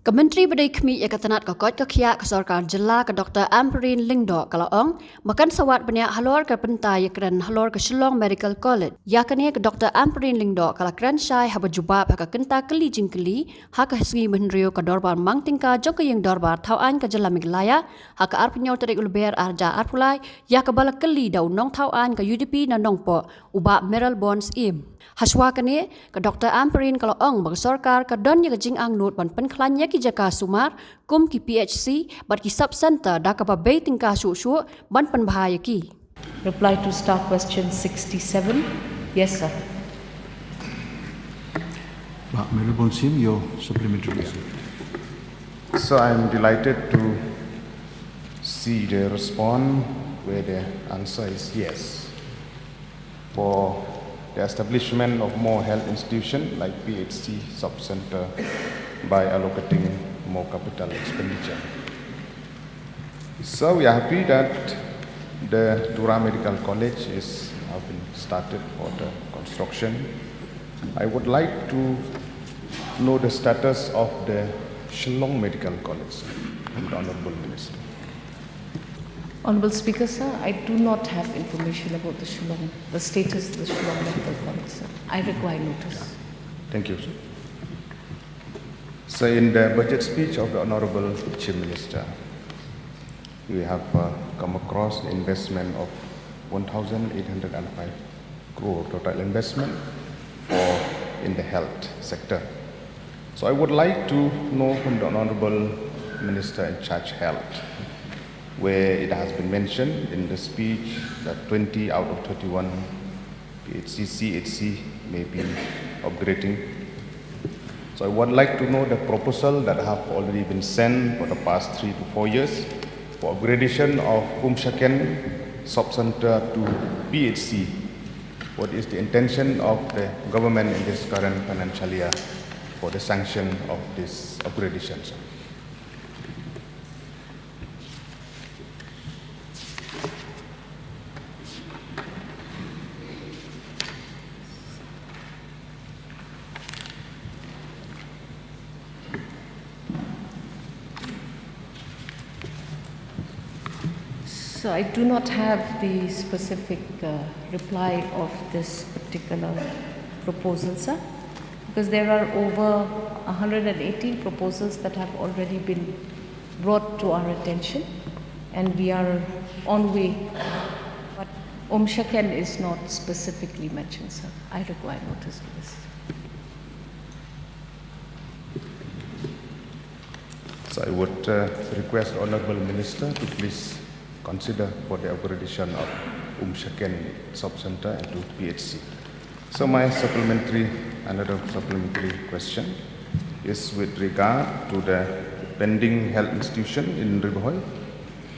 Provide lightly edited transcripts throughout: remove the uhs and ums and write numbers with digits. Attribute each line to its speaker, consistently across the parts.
Speaker 1: Kementeri Bedai Kemi Yakatanat Kokot Kokia Kesorkar Jela ke Dr. Ampareen Lyngdoh Kalaong makan sawat bniah halor ke bynta ïakren halor ke Shillong Medical College. Yakane ke Dr. Ampareen Lyngdoh kalakran syai haba jubab haka kenta keli jingkeli haka hisngi menrio ke dorbar mang tingka jok ke yang dorbar tauan ke Jela Meghalaya haka arpenyol terik ulber arja arpulai yak ke balak keli dau nong tauan ke UDP na nongpo ubab Meral Bonds im. Haswa kene ke Dr. Ampareen Kalaong bang sorkar ke don ye ke jing ang nut ban penklanya ki jaka sumar kum ki PHC bat ki sub center da ka ba bay tingka shu ban penbahaya ki.
Speaker 2: Reply to star question 67. Yes, sir.
Speaker 3: Meral Bonds im, your supplementary question.
Speaker 4: So I'm delighted to see the response where the answer is yes. For the establishment of more health institutions like PHC sub-center by allocating more capital expenditure. So we are happy that the Kyrwoh Medical College have been started for the construction. I would like to know the status of the Shillong Medical College from the Honorable Minister.
Speaker 2: Honorable Speaker, sir, I do not have information about the status of the Shillong Medical College, sir. I require notice.
Speaker 4: Thank you, sir. So in the budget speech of the Honorable Chief Minister, we have come across the investment of 1,805 crore total investment in the health sector. So I would like to know from the Honorable Minister in charge of health, where it has been mentioned in the speech that 20 out of 31 PHC, CHC may be upgrading. So I would like to know the proposal that have already been sent for the past 3 to 4 years for upgradation of ïakren sub-center to PHC. What is the intention of the government in this current financial year for the sanction of this upgradation?
Speaker 2: So I do not have the specific reply of this particular proposal, sir, because there are over 118 proposals that have already been brought to our attention, and we are on way. But ïakren is not specifically mentioned, sir. I require notice of this.
Speaker 4: So I would request Honorable Minister to please consider for the upgradation of ïakren sub-center and to PHC. So my another supplementary question is with regard to the pending health institution in Ribohoi,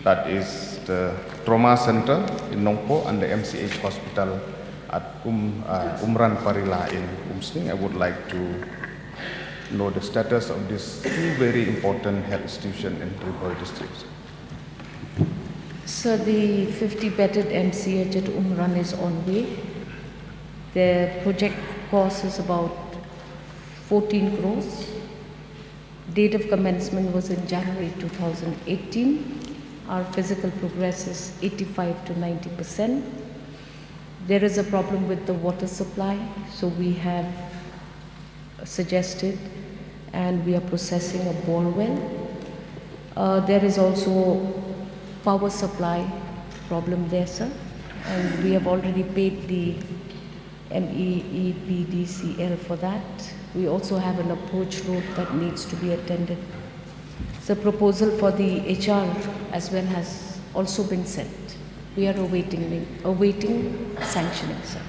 Speaker 4: that is the trauma center in Nongpo and the MCH hospital at Umran Parila in Umsning. I would like to know the status of these two very important health institutions in Kyrwoh district.
Speaker 2: So the 50-bedded MCH at Umran is on way. The project cost is about 14 crores. Date of commencement was in January 2018. Our physical progress is 85 to 90%. There is a problem with the water supply, so we have suggested and we are processing a bore well. There is also power supply problem there, sir, and we have already paid the MEEPDCL for that. We also have an approach road that needs to be attended. The proposal for the HR as well has also been sent. We are awaiting sanctioning, sir.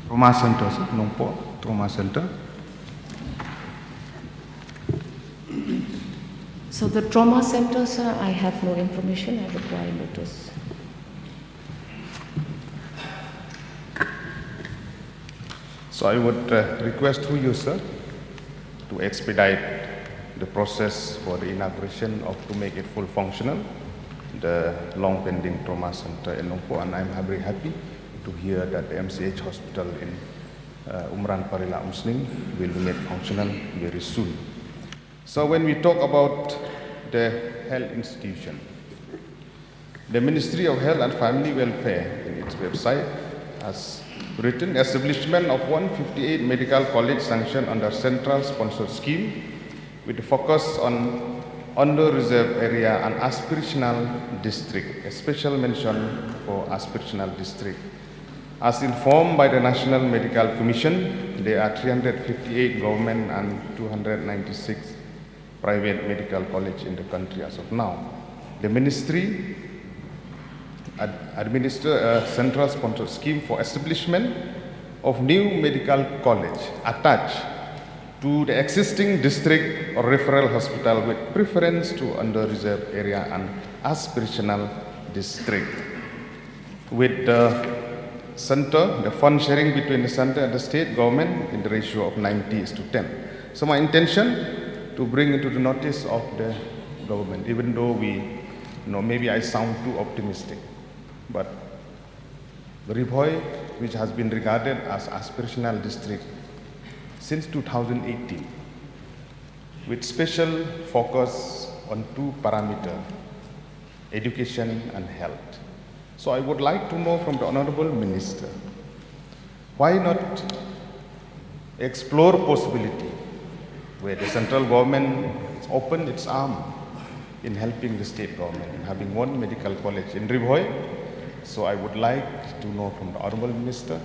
Speaker 4: Trauma center, sir, Nongpo, trauma center.
Speaker 2: So the trauma center, sir, I have no information. I require notice.
Speaker 4: So I would request through you, sir, to expedite the process for the inauguration to make it full functional, the long pending trauma center in Nongpo, and I'm very happy to hear that the MCH hospital in Umran Parila Umsning will be made functional very soon. So when we talk about the health institution, the Ministry of Health and Family Welfare in its website has written establishment of 158 medical college sanctioned under central sponsored scheme with a focus on under-reserved area and aspirational district, a special mention for aspirational district. As informed by the National Medical Commission, there are 358 government and 296 private medical colleges in the country as of now. The ministry administer a central sponsored scheme for establishment of new medical college attached to the existing district or referral hospital with preference to under-reserved area and aspirational district. With the center, the fund sharing between the center and the state government in the ratio of 90:10. So my intention to bring into the notice of the government, even though maybe I sound too optimistic, but Kyrwoh, which has been regarded as aspirational district since 2018, with special focus on two parameters, education and health. So I would like to know from the Honorable Minister, why not explore possibility where the central government opened its arm in helping the state government in having one medical college in Kyrwoh. So I would like to know from the Honorable Minister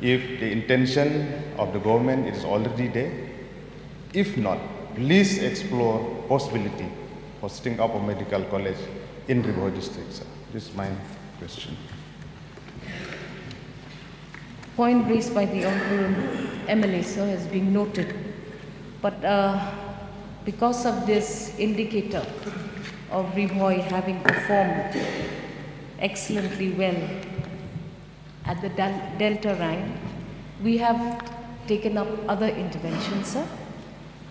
Speaker 4: if the intention of the government is already there. If not, please explore possibility for setting up a medical college in Kyrwoh district, sir. This is my question.
Speaker 2: Point raised by the Honorable MLA, sir, has been noted. But because of this indicator of Kyrwoh having performed excellently well at the Delta rank, we have taken up other interventions, sir.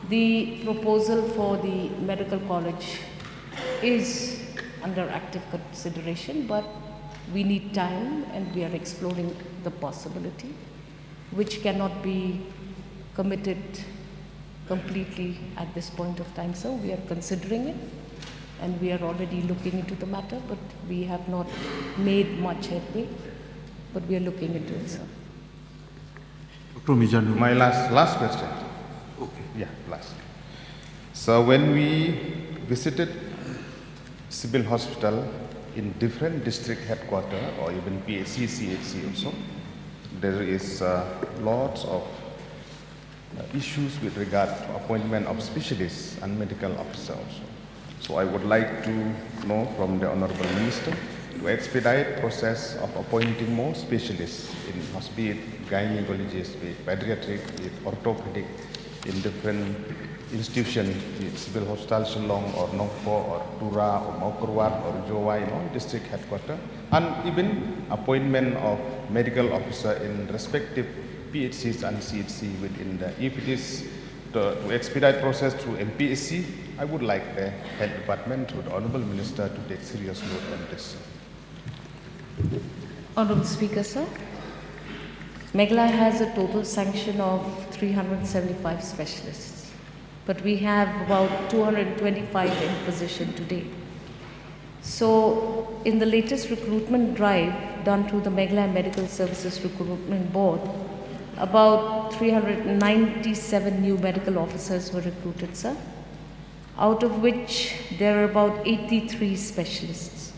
Speaker 2: The proposal for the medical college is under active consideration, but we need time and we are exploring the possibility, which cannot be committed completely at this point of time, sir. We are considering it and we are already looking into the matter, but we have not made much headway, but we are looking into it, sir.
Speaker 3: Dr. Mijanu.
Speaker 4: My last question.
Speaker 3: Okay.
Speaker 4: Yeah, last. So when we visited civil hospital in different district headquarters or even PHC, CHC also, there is lots of issues with regard to appointment of specialists and medical officers also. So I would like to know from the Honorable Minister to expedite process of appointing more specialists in be it gynecologists, be it pediatric, be it orthopedic, in different institutions, be it civil hospital Shillong or Nongpo or Tura or Maukurwat or Jowai, district headquarters, and even appointment of medical officer in respective PHCs and CHC within the, if it is to expedite process through MPSC, I would like the health department through the Honorable Minister to take serious note on this.
Speaker 2: Honorable Speaker, sir, Meghalaya has a total sanction of 375 specialists, but we have about 225 in position today. So, in the latest recruitment drive done through the Meghalaya Medical Services Recruitment Board, about 397 new medical officers were recruited, sir, out of which there are about 83 specialists.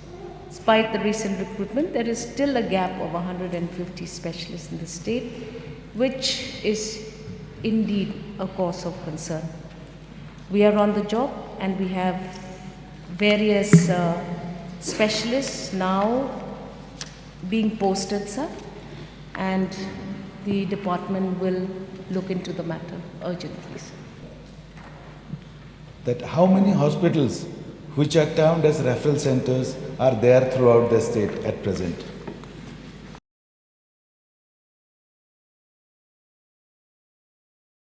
Speaker 2: Despite the recent recruitment, there is still a gap of 150 specialists in the state, which is indeed a cause of concern. We are on the job and we have various specialists now being posted, sir, and the department will look into the matter urgently, sir.
Speaker 5: That how many hospitals which are termed as referral centers are there throughout the state at present?